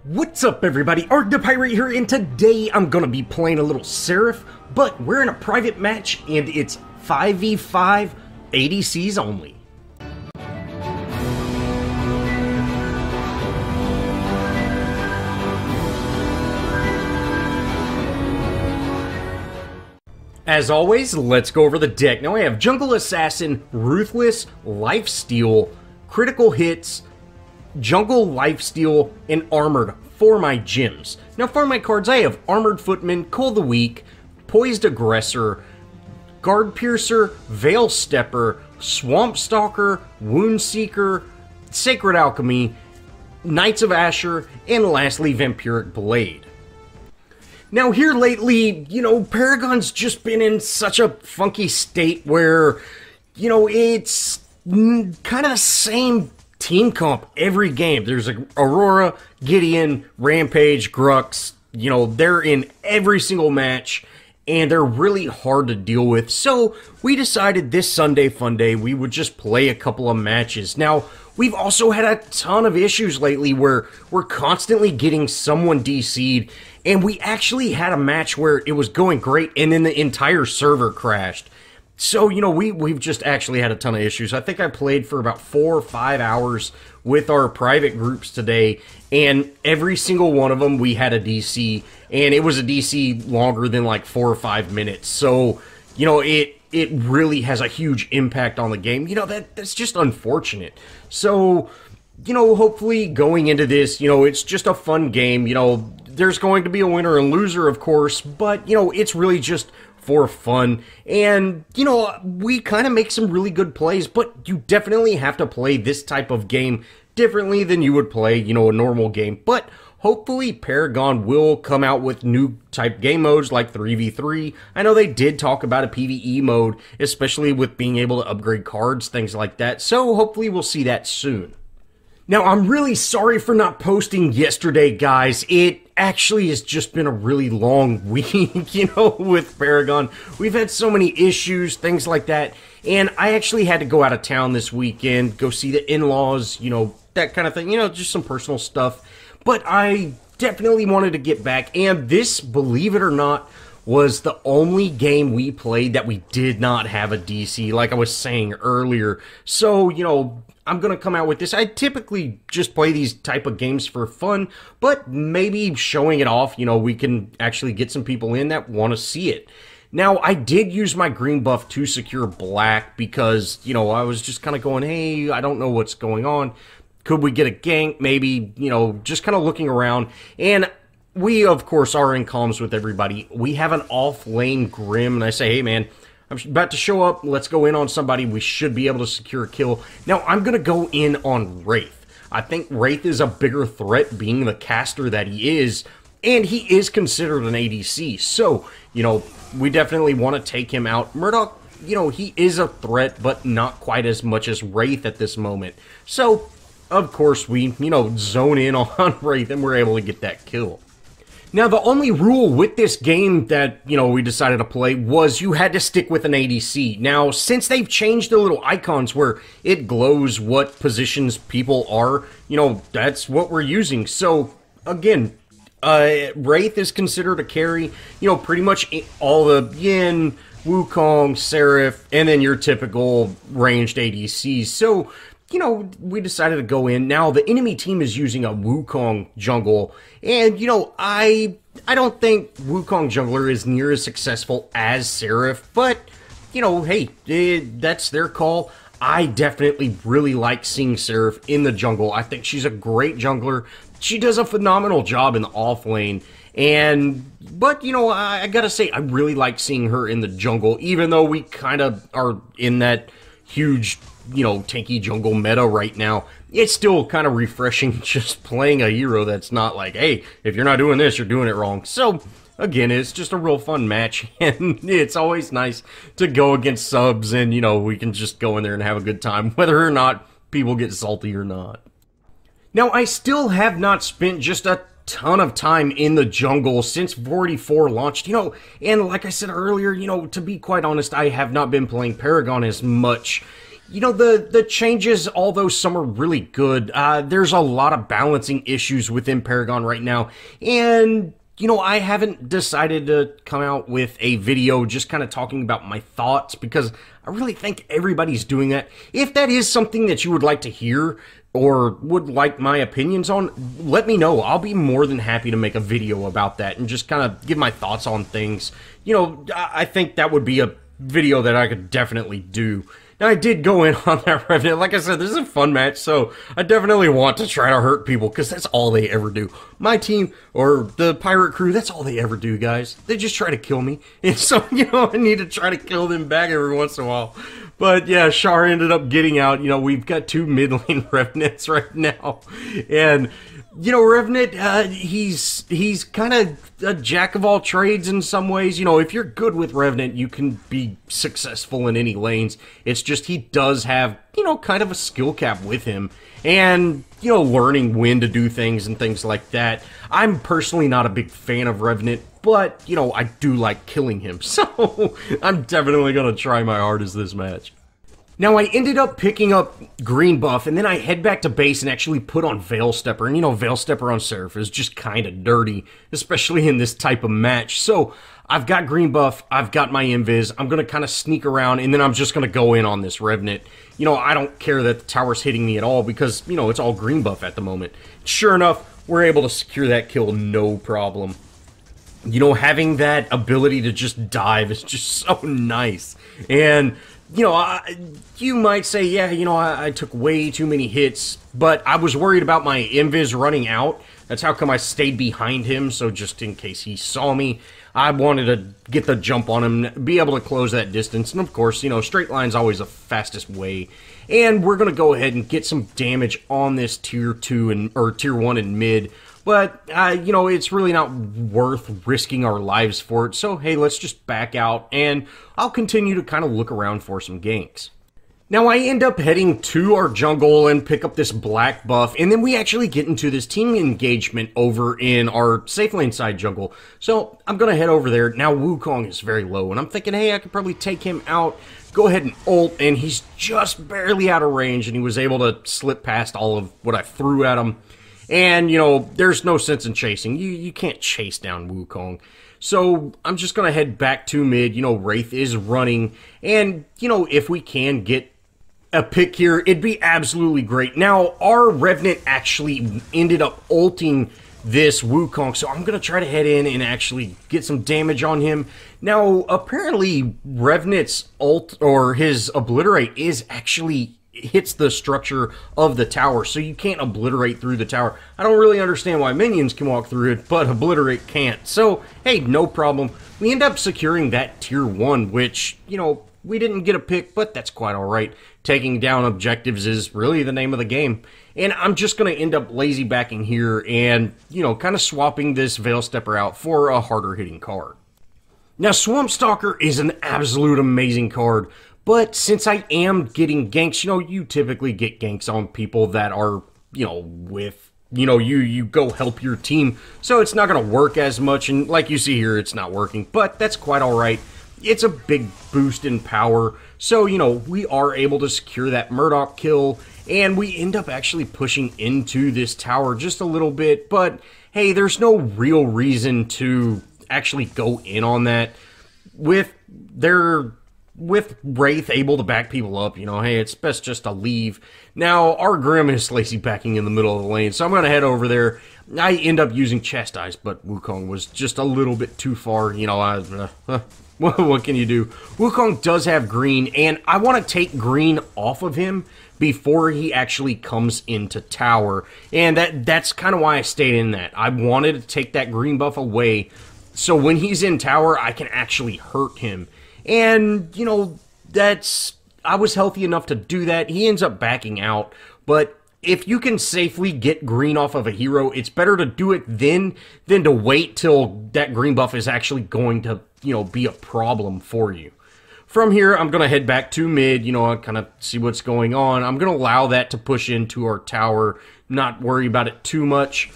What's up everybody, Arrg the Pirate here, and today I'm gonna be playing a little Serath, but we're in a private match and it's 5v5 ADCs only. As always, let's go over the deck. Now I have Jungle Assassin, Ruthless, Lifesteal, Critical Hits, Jungle Lifesteal, and Armored for my gems. Now for my cards, I have Armored Footman, Cull the Weak, Poised Aggressor, Guard Piercer, Veil Stepper, Swamp Stalker, Wound Seeker, Sacred Alchemy, Knights of Asher, and lastly Vampiric Blade. Now here lately, Paragon's just been in such a funky state where, it's kind of the same team comp every game. There's Aurora, Gideon, Rampage, Grux, they're in every single match, and they're really hard to deal with. So we decided this Sunday Funday we would just play a couple of matches. Now, we've also had a ton of issues lately where we're constantly getting someone DC'd, and we actually had a match where it was going great, and then the entire server crashed. So, we've just actually had a ton of issues. I think I played for about 4 or 5 hours with our private groups today, and every single one of them we had a DC, and it was a DC longer than like 4 or 5 minutes. So, it really has a huge impact on the game. That's just unfortunate. So, hopefully going into this, it's just a fun game. There's going to be a winner and loser, of course, but, it's really just for fun. And, we kind of make some really good plays, but you definitely have to play this type of game differently than you would play, a normal game. But hopefully Paragon will come out with new type game modes like 3v3. I know they did talk about a PvE mode, especially with being able to upgrade cards, things like that. So hopefully we'll see that soon. Now, I'm really sorry for not posting yesterday, guys. It actually has just been a really long week, with Paragon. We've had so many issues, things like that, and I actually had to go out of town this weekend, go see the in-laws, that kind of thing, just some personal stuff. But I definitely wanted to get back, and this, believe it or not, was the only game we played that we did not have a DC, like I was saying earlier. So, I'm going to come out with this. I typically just play these type of games for fun, but maybe showing it off, we can actually get some people in that want to see it. Now, I did use my green buff to secure black because, I was just kind of going, hey, I don't know what's going on. Could we get a gank? Maybe, just kind of looking around. And we, of course, are in comms with everybody. We have an off-lane Grim, and I say, hey, man, I'm about to show up. Let's go in on somebody. We should be able to secure a kill. Now, I'm going to go in on Wraith. I think Wraith is a bigger threat, being the caster that he is, and he is considered an ADC. So, we definitely want to take him out. Murdoch, he is a threat, but not quite as much as Wraith at this moment. So, of course, we, zone in on Wraith, and we're able to get that kill. Now, the only rule with this game that, we decided to play was you had to stick with an ADC. Now, since they've changed the little icons where it glows what positions people are, that's what we're using. So, again, Wraith is considered a carry, pretty much all the Yin, Wukong, Serath, and then your typical ranged ADCs. So, we decided to go in. Now, the enemy team is using a Wukong jungle, and, I don't think Wukong jungler is near as successful as Serath, but, hey, that's their call. I definitely really like seeing Serath in the jungle. I think she's a great jungler. She does a phenomenal job in the off lane, but, I gotta say, I really like seeing her in the jungle, even though we kind of are in that huge tanky jungle meta right now. It's still kind of refreshing just playing a hero that's not like, hey, if you're not doing this, you're doing it wrong. So, again, it's just a real fun match, and it's always nice to go against subs, and, we can just go in there and have a good time, whether or not people get salty or not. Now, I still have not spent just a ton of time in the jungle since 44 launched, and like I said earlier, to be quite honest, I have not been playing Paragon as much. You know, the changes, although some are really good, there's a lot of balancing issues within Paragon right now, and you know, I haven't decided to come out with a video just kind of talking about my thoughts, because I really think everybody's doing that. If that is something that you would like to hear or would like my opinions on, let me know. I'll be more than happy to make a video about that and just kind of give my thoughts on things. You know, I think that would be a video that I could definitely do. Now, I did go in on that Revenant. Like I said, this is a fun match, so I definitely want to try to hurt people, because that's all they ever do. My team, or the pirate crew, that's all they ever do, guys. They just try to kill me. And so, you know, I need to try to kill them back every once in a while. But yeah, Char ended up getting out. You know, we've got 2 mid lane Revenants right now. And, you know, Revenant, he's kind of a jack of all trades in some ways. You know, if you're good with Revenant, you can be successful in any lanes. It's just he does have, you know, kind of a skill cap with him. And, you know, learning when to do things and things like that. I'm personally not a big fan of Revenant, but, you know, I do like killing him. So, I'm definitely going to try my hardest this match. Now, I ended up picking up green buff, and then I head back to base and actually put on Veil Stepper. And, you know, Veil Stepper on Serath is just kind of dirty, especially in this type of match. So, I've got green buff, I've got my invis, I'm going to kind of sneak around, and then I'm just going to go in on this Revenant. You know, I don't care that the tower's hitting me at all, because, you know, it's all green buff at the moment. Sure enough, we're able to secure that kill, no problem. You know, having that ability to just dive is just so nice. And, you know, you might say, yeah, you know, I took way too many hits, but I was worried about my invis running out. That's how come I stayed behind him, so just in case he saw me, I wanted to get the jump on him, be able to close that distance, and of course, you know, straight line's always the fastest way. And we're going to go ahead and get some damage on this tier 2 or tier 1 in mid. But, you know, it's really not worth risking our lives for it. So, hey, let's just back out, and I'll continue to kind of look around for some ganks. Now, I end up heading to our jungle and pick up this black buff, and then we actually get into this team engagement over in our safe lane side jungle. So, I'm going to head over there. Now, Wukong is very low, and I'm thinking, hey, I could probably take him out, go ahead and ult, and he's just barely out of range, and he was able to slip past all of what I threw at him. And, you know, there's no sense in chasing. You can't chase down Wukong. So, I'm just going to head back to mid. You know, Wraith is running. And, you know, if we can get a pick here, it'd be absolutely great. Now, our Revenant actually ended up ulting this Wukong. So, I'm going to try to head in and actually get some damage on him. Now, apparently, Revenant's ult, or his Obliterate, is actually hits the structure of the tower, so you can't obliterate through the tower. I don't really understand why minions can walk through it, but obliterate can't. So, hey, no problem. We end up securing that tier 1, which, you know, we didn't get a pick, but that's quite alright. Taking down objectives is really the name of the game. And I'm just going to end up lazy backing here and, you know, kind of swapping this Veil Stepper out for a harder hitting card. Now, Swamp Stalker is an absolute amazing card. But since I am getting ganks, you know, you typically get ganks on people that are, you know, with, you know, you go help your team. So it's not going to work as much. And like you see here, it's not working. But that's quite all right. It's a big boost in power. So, you know, we are able to secure that Murdoch kill. And we end up actually pushing into this tower just a little bit. But, hey, there's no real reason to actually go in on that. With Wraith able to back people up, you know, hey, it's best just to leave. Now, our Grim is lazy backing in the middle of the lane, so I'm going to head over there. I end up using Chastise, but Wukong was just a little bit too far. You know, what can you do? Wukong does have green, and I want to take green off of him before he actually comes into tower. And that's kind of why I stayed in that. I wanted to take that green buff away, so when he's in tower, I can actually hurt him. And, you know, I was healthy enough to do that. He ends up backing out, but if you can safely get green off of a hero, it's better to do it then than to wait till that green buff is actually going to, you know, be a problem for you. From here, I'm going to head back to mid, you know, kind of see what's going on. I'm going to allow that to push into our tower, not worry about it too much.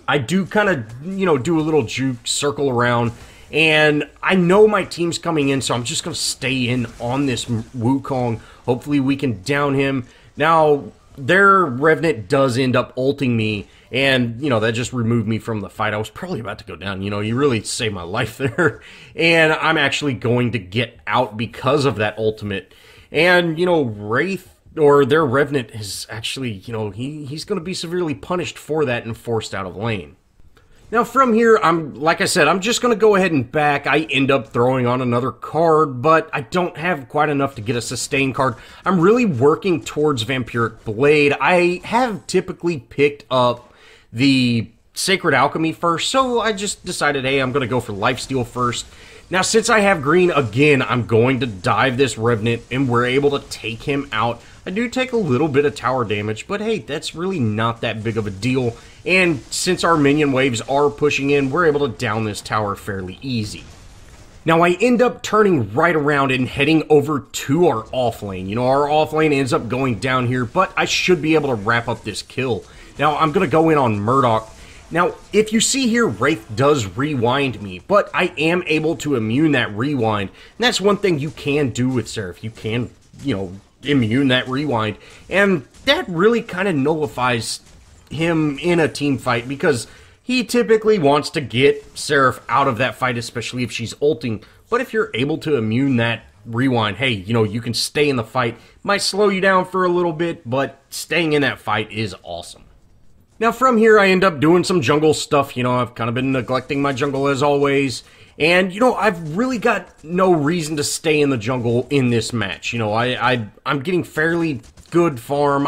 I do kind of, you know, do a little juke, circle around, And I know my team's coming in, so I'm just going to stay in on this Wukong. Hopefully we can down him. Now, their Revenant does end up ulting me, and, you know, that just removed me from the fight. I was probably about to go down. You know, you really saved my life there. And I'm actually going to get out because of that ultimate. And, you know, Wraith, or their Revenant, is actually, you know, he's going to be severely punished for that and forced out of lane. Now from here, like I said, I'm just going to go ahead and back. I end up throwing on another card, but I don't have quite enough to get a sustain card. I'm really working towards Vampiric Blade. I have typically picked up the Sacred Alchemy first, so I just decided, hey, I'm going to go for Lifesteal first. Now, since I have green, again, I'm going to dive this Revenant, and we're able to take him out. I do take a little bit of tower damage, but hey, that's really not that big of a deal. And since our minion waves are pushing in, we're able to down this tower fairly easy. Now, I end up turning right around and heading over to our off lane. You know, our off lane ends up going down here, but I should be able to wrap up this kill. Now, I'm going to go in on Murdoch. Now, if you see here, Wraith does rewind me, but I am able to immune that rewind. And that's one thing you can do with Serath. You can, you know, immune that rewind. And that really kind of nullifies him in a team fight, because he typically wants to get Serath out of that fight, especially if she's ulting. But if you're able to immune that rewind, hey, you know, you can stay in the fight. Might slow you down for a little bit, but staying in that fight is awesome. Now from here, I end up doing some jungle stuff. You know, I've kind of been neglecting my jungle as always. And, you know, I've really got no reason to stay in the jungle in this match. You know, I'm getting fairly good farm.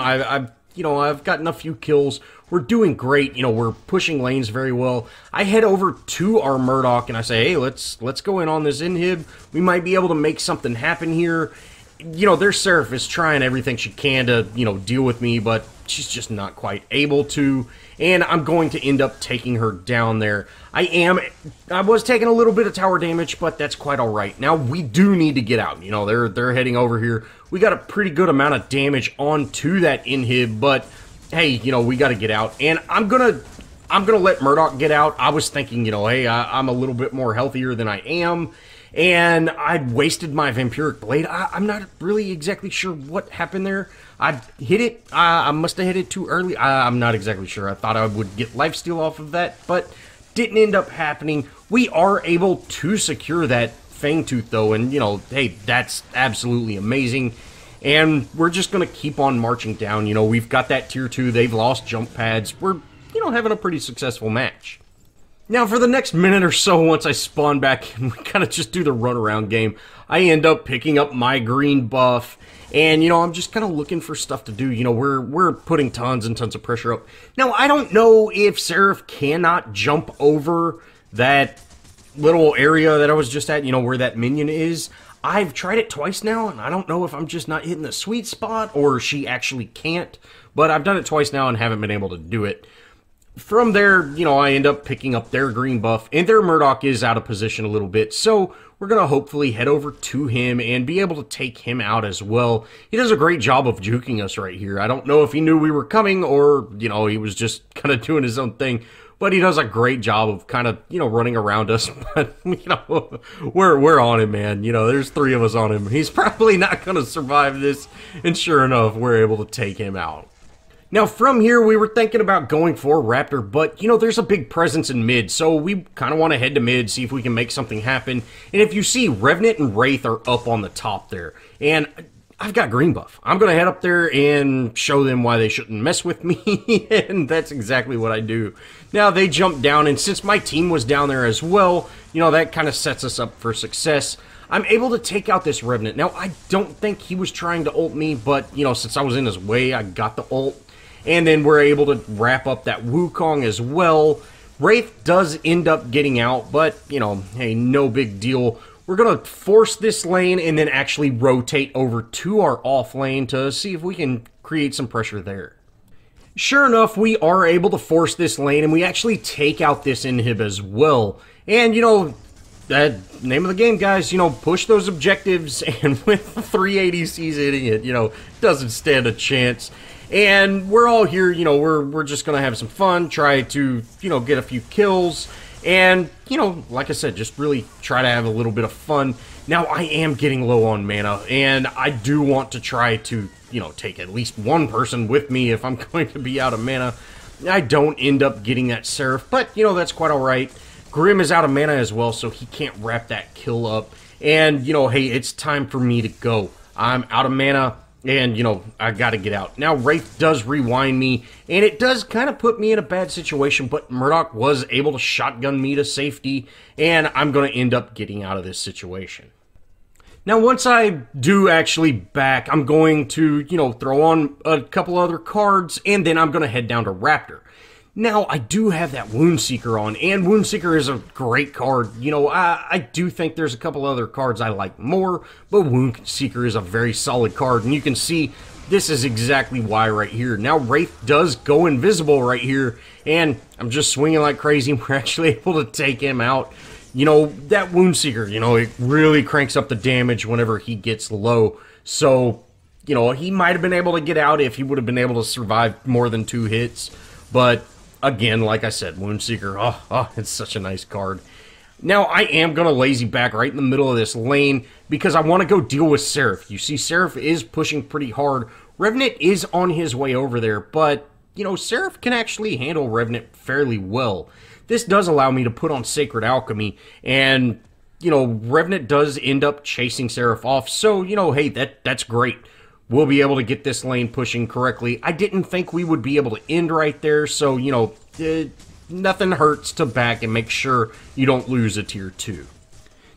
You know, I've gotten a few kills. We're doing great. You know, we're pushing lanes very well. I head over to our Murdoch and I say, hey, let's go in on this inhib. We might be able to make something happen here. You know, their Serath is trying everything she can to, you know, deal with me, but she's just not quite able to. And I'm going to end up taking her down there. I was taking a little bit of tower damage, but that's quite alright. Now, we do need to get out. You know, they're heading over here. We got a pretty good amount of damage onto that inhib, but hey, you know, we got to get out. And I'm gonna let Murdoch get out. I was thinking, you know, hey, I'm a little bit more healthier than I am. And I'd wasted my Vampiric Blade. I'm not really exactly sure what happened there. I hit it. I must have hit it too early. I'm not exactly sure. I thought I would get lifesteal off of that, but didn't end up happening. We are able to secure that Fangtooth, though, and, you know, hey, that's absolutely amazing. And we're just going to keep on marching down. You know, we've got that tier 2. They've lost jump pads. We're, you know, having a pretty successful match. Now, for the next minute or so, once I spawn back and we kind of just do the runaround game, I end up picking up my green buff. And, you know, I'm just kind of looking for stuff to do. You know, we're putting tons and tons of pressure up. Now, I don't know if Serath cannot jump over that little area that I was just at, you know, where that minion is. I've tried it twice now, and I don't know if I'm just not hitting the sweet spot or she actually can't. But I've done it twice now and haven't been able to do it. From there, you know, I end up picking up their green buff, and their Murdoch is out of position a little bit, so we're going to hopefully head over to him and be able to take him out as well. He does a great job of juking us right here. I don't know if he knew we were coming or, you know, he was just kind of doing his own thing, but he does a great job of kind of, you know, running around us. But, you know, we're on him, man. You know, there's 3 of us on him. He's probably not going to survive this, and sure enough, we're able to take him out. Now, from here, we were thinking about going for Raptor, but, you know, there's a big presence in mid, so we kind of want to head to mid, see if we can make something happen. And if you see, Revenant and Wraith are up on the top there, and I've got green buff. I'm going to head up there and show them why they shouldn't mess with me, and that's exactly what I do. Now, they jump down, and since my team was down there as well, you know, that kind of sets us up for success. I'm able to take out this Revenant. Now, I don't think he was trying to ult me, but, you know, since I was in his way, I got the ult. And then we're able to wrap up that Wukong as well. Wraith does end up getting out, but, you know, hey, no big deal. We're going to force this lane and then actually rotate over to our off lane to see if we can create some pressure there. Sure enough, we are able to force this lane, and we actually take out this inhib as well. And, you know, that name of the game, guys, you know, push those objectives, and with 3 ADCs hitting it, you know, doesn't stand a chance. And we're all here, you know, we're just going to have some fun, try to, you know, get a few kills. And, you know, like I said, just really try to have a little bit of fun. Now, I am getting low on mana, and I do want to try to, you know, take at least one person with me if I'm going to be out of mana. I don't end up getting that Serath, but, you know, that's quite alright. Grim is out of mana as well, so he can't wrap that kill up. And, you know, hey, it's time for me to go. I'm out of mana, and, you know, I gotta get out. Now, Wraith does rewind me, and it does kind of put me in a bad situation, but Murdoch was able to shotgun me to safety, and I'm gonna end up getting out of this situation. Now, once I do actually back, I'm going to, you know, throw on a couple other cards, and then I'm gonna head down to Raptor. Now, I do have that Woundseeker on, and Woundseeker is a great card. You know, I do think there's a couple other cards I like more, but Woundseeker is a very solid card, and you can see this is exactly why right here. Now, Wraith does go invisible right here, and I'm just swinging like crazy. We're actually able to take him out. You know, that Woundseeker, you know, it really cranks up the damage whenever he gets low, so, you know, he might have been able to get out if he would have been able to survive more than 2 hits, but again, like I said, Woundseeker, it's such a nice card. Now, I am going to lazy back right in the middle of this lane because I want to go deal with Serath. You see, Serath is pushing pretty hard. Revenant is on his way over there, but, you know, Serath can actually handle Revenant fairly well. This does allow me to put on Sacred Alchemy, and, you know, Revenant does end up chasing Serath off, so, you know, hey, that's great. We'll be able to get this lane pushing correctly. I didn't think we would be able to end right there, so, you know, nothing hurts to back and make sure you don't lose a tier 2.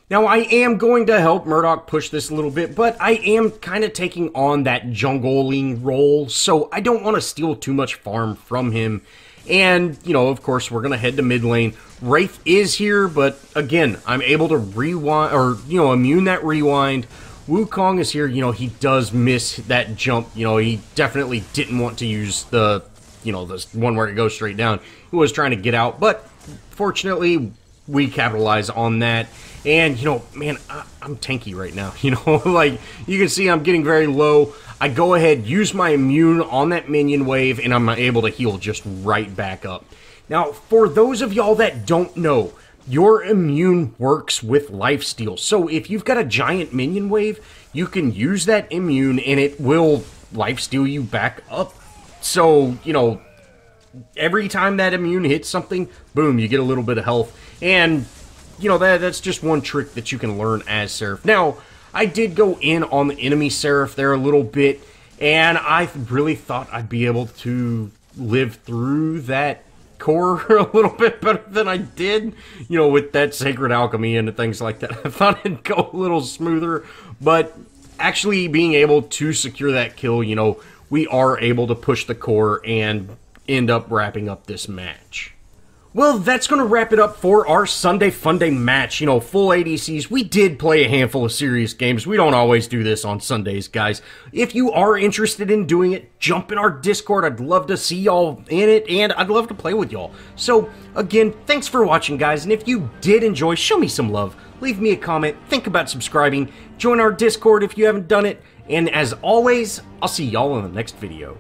Now, I am going to help Murdoch push this a little bit, but I am kind of taking on that jungling role, so I don't want to steal too much farm from him. And, you know, of course, we're going to head to mid lane. Wraith is here, but again, I'm able to rewind, or, you know, immune that rewind. Wukong is here, you know, he does miss that jump, you know, he definitely didn't want to use the, you know, this one where it goes straight down. He was trying to get out, but fortunately, we capitalize on that. And, you know, man, I'm tanky right now, you know, like, you can see I'm getting very low. I go ahead, use my immune on that minion wave, and I'm able to heal just right back up. Now, for those of y'all that don't know, your immune works with lifesteal. So if you've got a giant minion wave, you can use that immune and it will lifesteal you back up. So, you know, every time that immune hits something, boom, you get a little bit of health. And, you know, that's just one trick that you can learn as Serath. Now, I did go in on the enemy Serath there a little bit, and I really thought I'd be able to live through that core a little bit better than I did, you know, with that Sacred Alchemy and things like that. I thought it'd go a little smoother, but actually being able to secure that kill, you know, we are able to push the core and end up wrapping up this match. Well, that's going to wrap it up for our Sunday Funday match. You know, full ADCs. We did play a handful of serious games. We don't always do this on Sundays, guys. If you are interested in doing it, jump in our Discord. I'd love to see y'all in it, and I'd love to play with y'all. So, again, thanks for watching, guys. And if you did enjoy, show me some love. Leave me a comment. Think about subscribing. Join our Discord if you haven't done it. And as always, I'll see y'all in the next video.